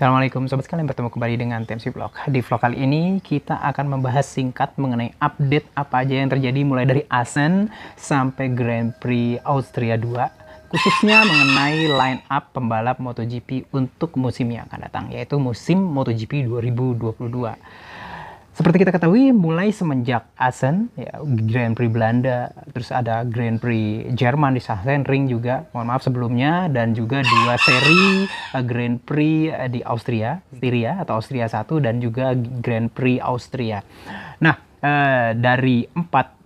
Assalamualaikum sobat sekalian, bertemu kembali dengan TMC Vlog. Di vlog kali ini kita akan membahas singkat mengenai update apa aja yang terjadi mulai dari Assen sampai Grand Prix Austria 2, khususnya mengenai line up pembalap MotoGP untuk musim yang akan datang, yaitu musim MotoGP 2022. Seperti kita ketahui, mulai semenjak Assen, ya, Grand Prix Belanda, terus ada Grand Prix Jerman di Sachsenring juga, mohon maaf sebelumnya, dan juga 2 seri Grand Prix di Austria, Styria atau Austria 1, dan juga Grand Prix Austria. Nah, dari 4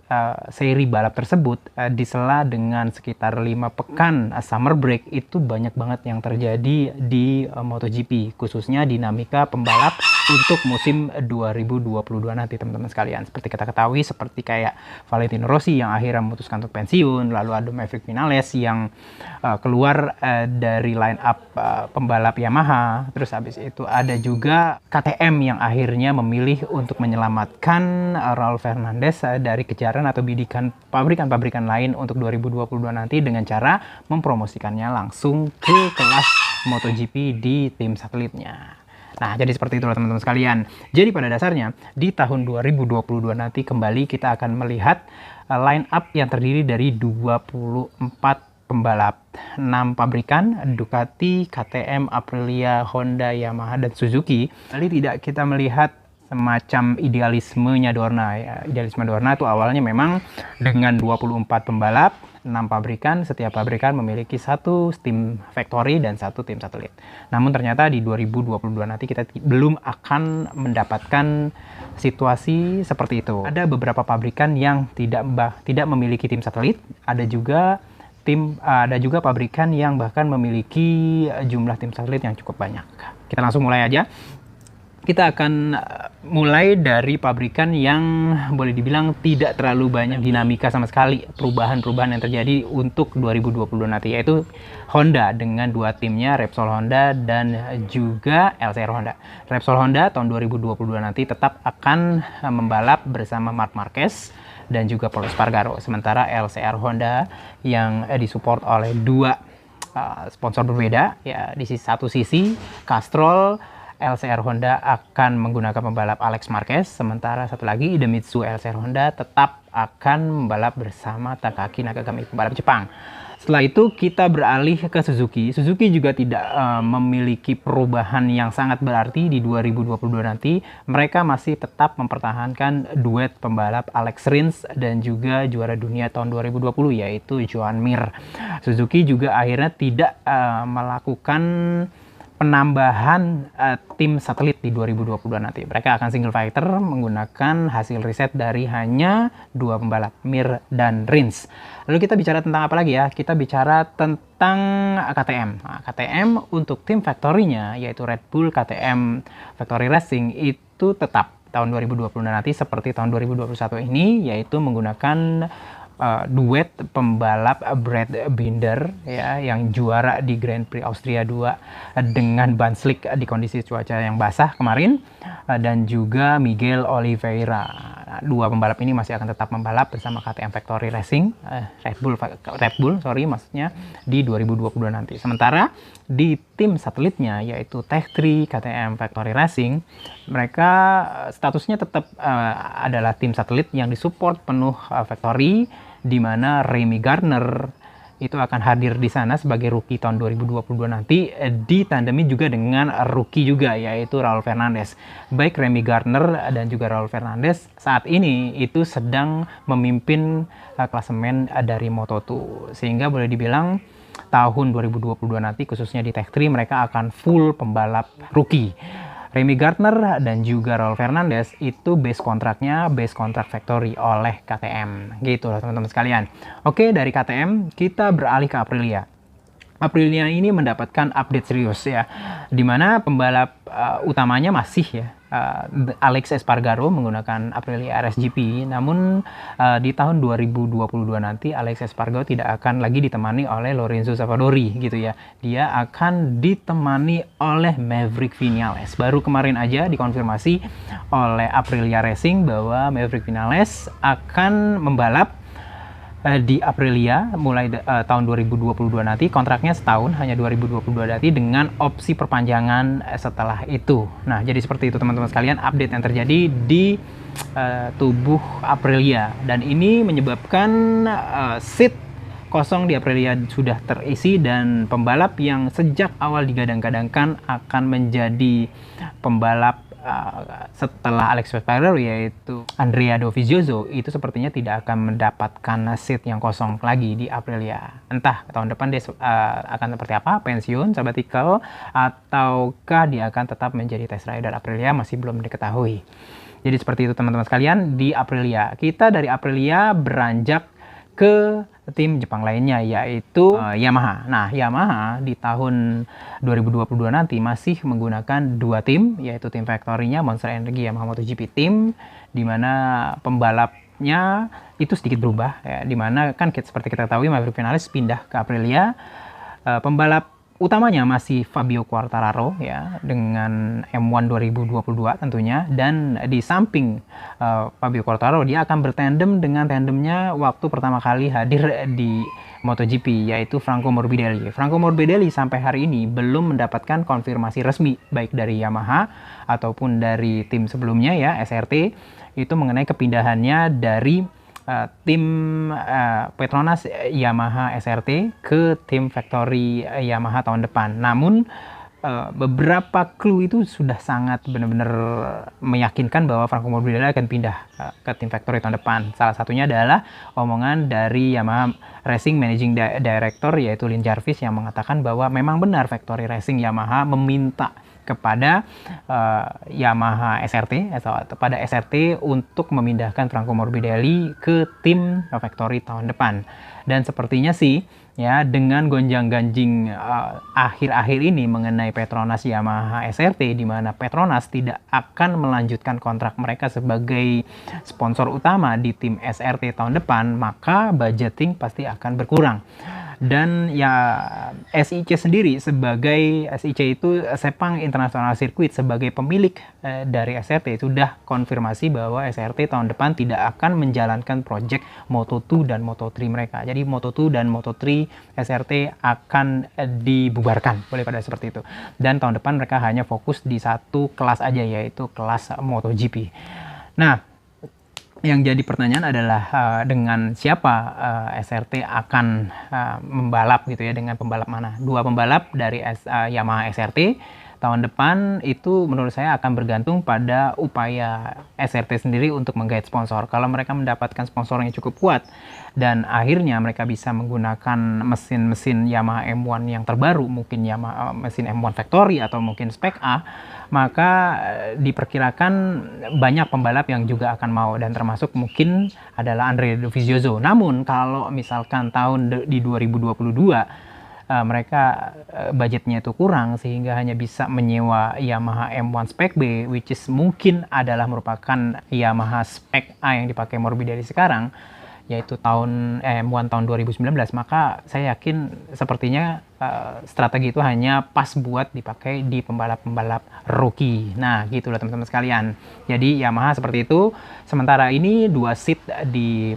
seri balap tersebut disela dengan sekitar 5 pekan summer break, itu banyak banget yang terjadi di MotoGP, khususnya dinamika pembalap untuk musim 2022 nanti, teman-teman sekalian. Seperti kita ketahui, seperti kayak Valentino Rossi yang akhirnya memutuskan untuk pensiun, lalu ada Maverick Vinales yang keluar dari line up pembalap Yamaha, terus habis itu ada juga KTM yang akhirnya memilih untuk menyelamatkan Raul Fernandez dari kejaran atau bidikan pabrikan-pabrikan lain untuk 2022 nanti dengan cara mempromosikannya langsung ke kelas MotoGP di tim satelitnya. Nah, jadi seperti itulah teman-teman sekalian. Jadi pada dasarnya di tahun 2022 nanti kembali kita akan melihat line up yang terdiri dari 24 pembalap, 6 pabrikan, Ducati, KTM, Aprilia, Honda, Yamaha, dan Suzuki. Kali tidak kita melihat semacam idealismenya Dorna, ya. Idealisme Dorna itu awalnya memang dengan 24 pembalap, 6 pabrikan, setiap pabrikan memiliki 1 tim factory dan 1 tim satelit. Namun ternyata di 2022 nanti kita belum akan mendapatkan situasi seperti itu. Ada beberapa pabrikan yang tidak memiliki tim satelit, ada juga pabrikan yang bahkan memiliki jumlah tim satelit yang cukup banyak. Kita langsung mulai aja. Kita akan mulai dari pabrikan yang boleh dibilang tidak terlalu banyak dinamika sama sekali, perubahan-perubahan yang terjadi untuk 2022 nanti, yaitu Honda dengan 2 timnya, Repsol Honda dan juga LCR Honda. Repsol Honda tahun 2022 nanti tetap akan membalap bersama Marc Marquez dan juga Pol Espargaro, sementara LCR Honda yang disupport oleh 2 sponsor berbeda, ya, di satu sisi Castrol LCR Honda akan menggunakan pembalap Alex Marquez, sementara satu lagi Idemitsu LCR Honda tetap akan membalap bersama Takaki Nakagami, pembalap Jepang. Setelah itu kita beralih ke Suzuki. Suzuki juga tidak memiliki perubahan yang sangat berarti di 2022 nanti. Mereka masih tetap mempertahankan duet pembalap Alex Rins dan juga juara dunia tahun 2020 yaitu Joan Mir. Suzuki juga akhirnya tidak melakukan penambahan tim satelit di 2022 nanti. Mereka akan single fighter menggunakan hasil riset dari hanya 2 pembalap, Mir dan Rins. Lalu kita bicara tentang apa lagi ya? Kita bicara tentang KTM. Nah, KTM untuk tim factory-nya yaitu Red Bull KTM Factory Racing itu tetap tahun 2020 nanti seperti tahun 2021 ini, yaitu menggunakan duet pembalap Brad Binder, ya, yang juara di Grand Prix Austria 2 dengan ban slick di kondisi cuaca yang basah kemarin, dan juga Miguel Oliveira. 2 pembalap ini masih akan tetap membalap bersama KTM Factory Racing, Red Bull maksudnya, di 2022 nanti. Sementara di tim satelitnya yaitu Tech3 KTM Factory Racing, mereka statusnya tetap adalah tim satelit yang disupport penuh factory, di mana Remy Gardner itu akan hadir di sana sebagai rookie tahun 2022 nanti, ditandemi juga dengan rookie juga yaitu Raul Fernandez. Baik Remy Gardner dan juga Raul Fernandez saat ini itu sedang memimpin klasemen dari Moto2, sehingga boleh dibilang tahun 2022 nanti khususnya di Tech3 mereka akan full pembalap rookie. Remy Gardner dan juga Raul Fernandez itu base kontraknya base kontrak factory oleh KTM. Gitu loh teman-teman sekalian. Oke, dari KTM kita beralih ke Aprilia. Aprilia ini mendapatkan update serius, ya, dimana pembalap utamanya masih, ya, Alex Espargaro menggunakan Aprilia RSGP. Namun di tahun 2022 nanti Alex Espargaro tidak akan lagi ditemani oleh Lorenzo Savadori, gitu ya. Dia akan ditemani oleh Maverick Vinales. Baru kemarin aja dikonfirmasi oleh Aprilia Racing bahwa Maverick Vinales akan membalap di Aprilia mulai tahun 2022 nanti, kontraknya setahun, hanya 2022 nanti dengan opsi perpanjangan setelah itu. Nah, jadi seperti itu teman-teman sekalian update yang terjadi di tubuh Aprilia, dan ini menyebabkan seat kosong di Aprilia sudah terisi, dan pembalap yang sejak awal digadang-gadangkan akan menjadi pembalap setelah Alex Espargaro, yaitu Andrea Dovizioso, itu sepertinya tidak akan mendapatkan seat yang kosong lagi di Aprilia. Entah tahun depan dia akan seperti apa, pensiun, sabbatical, ataukah dia akan tetap menjadi test rider Aprilia, masih belum diketahui. Jadi seperti itu teman-teman sekalian di Aprilia. Kita dari Aprilia beranjak ke tim Jepang lainnya, yaitu Yamaha. Nah, Yamaha di tahun 2022 nanti masih menggunakan dua tim, yaitu tim factory-nya Monster Energy Yamaha MotoGP Team, di mana pembalapnya itu sedikit berubah, ya, di mana kan seperti kita tahu Maverick Vinales pindah ke Aprilia. Pembalap utamanya masih Fabio Quartararo, ya, dengan M1 2022 tentunya, dan di samping Fabio Quartararo dia akan bertandem dengan tandemnya waktu pertama kali hadir di MotoGP, yaitu Franco Morbidelli. Franco Morbidelli sampai hari ini belum mendapatkan konfirmasi resmi baik dari Yamaha ataupun dari tim sebelumnya, ya, SRT, itu mengenai kepindahannya dari tim Petronas Yamaha SRT ke tim factory Yamaha tahun depan. Namun beberapa clue itu sudah sangat benar-benar meyakinkan bahwa Franco Morbidelli akan pindah ke tim factory tahun depan. Salah satunya adalah omongan dari Yamaha Racing Managing Director, yaitu Lin Jarvis, yang mengatakan bahwa memang benar factory racing Yamaha meminta kepada Yamaha SRT atau kepada SRT untuk memindahkan Franco Morbidelli ke tim factory tahun depan. Dan sepertinya sih, ya, dengan gonjang-ganjing akhir-akhir ini mengenai Petronas Yamaha SRT, di mana Petronas tidak akan melanjutkan kontrak mereka sebagai sponsor utama di tim SRT tahun depan, maka budgeting pasti akan berkurang. Dan ya, SIC sendiri sebagai SIC itu Sepang International Circuit, sebagai pemilik dari SRT, sudah konfirmasi bahwa SRT tahun depan tidak akan menjalankan project Moto2 dan Moto3 mereka. Jadi Moto2 dan Moto3 SRT akan dibubarkan, boleh pada seperti itu. Dan tahun depan mereka hanya fokus di satu kelas aja, yaitu kelas MotoGP. Nah, yang jadi pertanyaan adalah dengan siapa SRT akan membalap gitu ya, dengan pembalap mana? Dua pembalap dari Yamaha SRT tahun depan itu menurut saya akan bergantung pada upaya SRT sendiri untuk menggait sponsor. Kalau mereka mendapatkan sponsor yang cukup kuat dan akhirnya mereka bisa menggunakan mesin-mesin Yamaha M1 yang terbaru, mungkin Yamaha mesin M1 Factory atau mungkin Spec A, maka diperkirakan banyak pembalap yang juga akan mau, dan termasuk mungkin adalah Andrea Dovizioso. Namun kalau misalkan di 2022 mereka budgetnya itu kurang sehingga hanya bisa menyewa Yamaha M1 Spec B, which is mungkin adalah merupakan Yamaha Spec A yang dipakai Morbidelli sekarang, yaitu M1 tahun 2019, maka saya yakin sepertinya strategi itu hanya pas buat dipakai di pembalap-pembalap rookie. Nah, gitulah teman-teman sekalian. Jadi Yamaha seperti itu. Sementara ini dua seat di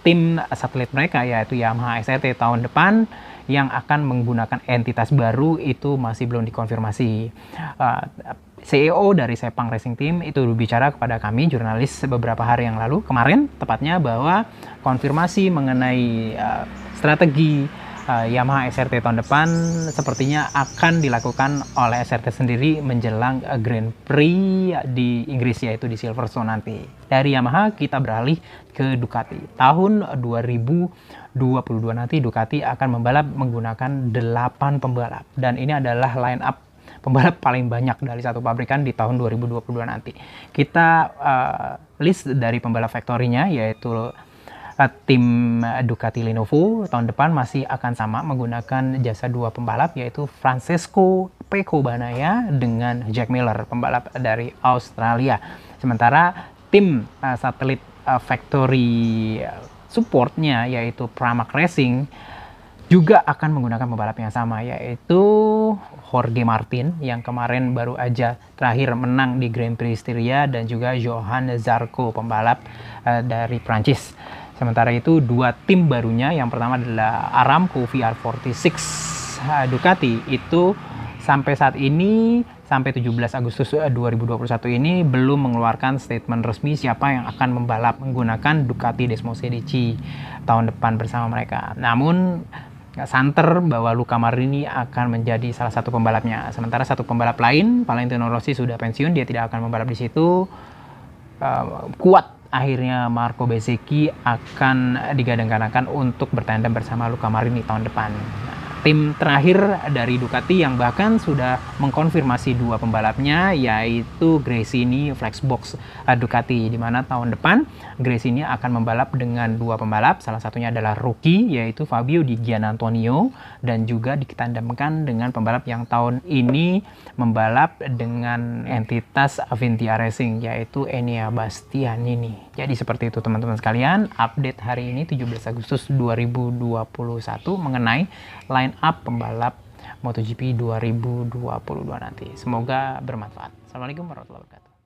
tim satelit mereka, yaitu Yamaha SRT tahun depan, yang akan menggunakan entitas baru itu masih belum dikonfirmasi. CEO dari Sepang Racing Team itu berbicara kepada kami jurnalis beberapa hari yang lalu, kemarin tepatnya, bahwa konfirmasi mengenai strategi Yamaha SRT tahun depan sepertinya akan dilakukan oleh SRT sendiri menjelang Grand Prix di Inggris, yaitu di Silverstone nanti. Dari Yamaha kita beralih ke Ducati. Tahun 2022 nanti Ducati akan membalap menggunakan 8 pembalap, dan ini adalah line up pembalap paling banyak dari satu pabrikan di tahun 2022 nanti. Kita list dari pembalap factory-nya, yaitu tim Ducati Lenovo tahun depan masih akan sama menggunakan jasa dua pembalap, yaitu Francesco Pecco Bagnaia dengan Jack Miller, pembalap dari Australia. Sementara tim satelit factory supportnya, yaitu Pramac Racing, juga akan menggunakan pembalap yang sama, yaitu Jorge Martin yang kemarin baru aja terakhir menang di Grand Prix Styria, dan juga Johan Zarco, pembalap dari Prancis. Sementara itu dua tim barunya, yang pertama adalah Aramco VR46 Ducati, itu sampai saat ini, sampai 17 Agustus 2021 ini belum mengeluarkan statement resmi siapa yang akan membalap menggunakan Ducati Desmosed DC tahun depan bersama mereka. Namun santer bahwa Luca Marini akan menjadi salah satu pembalapnya. Sementara satu pembalap lain, Valentino Rossi, sudah pensiun, dia tidak akan membalap di situ. Kuat akhirnya Marco Bezzecchi akan digadang-gadangkan untuk bertandem bersama Luca Marini tahun depan. Tim terakhir dari Ducati yang bahkan sudah mengkonfirmasi dua pembalapnya, yaitu Gresini Flexbox Ducati, di mana tahun depan Gresini akan membalap dengan dua pembalap, salah satunya adalah rookie yaitu Fabio Di Giannantonio, dan juga ditandemkan dengan pembalap yang tahun ini membalap dengan entitas Avintia Racing, yaitu Enea Bastianini. Jadi seperti itu teman-teman sekalian, update hari ini 17 Agustus 2021 mengenai line up pembalap MotoGP 2022 nanti. Semoga bermanfaat. Assalamualaikum warahmatullahi wabarakatuh.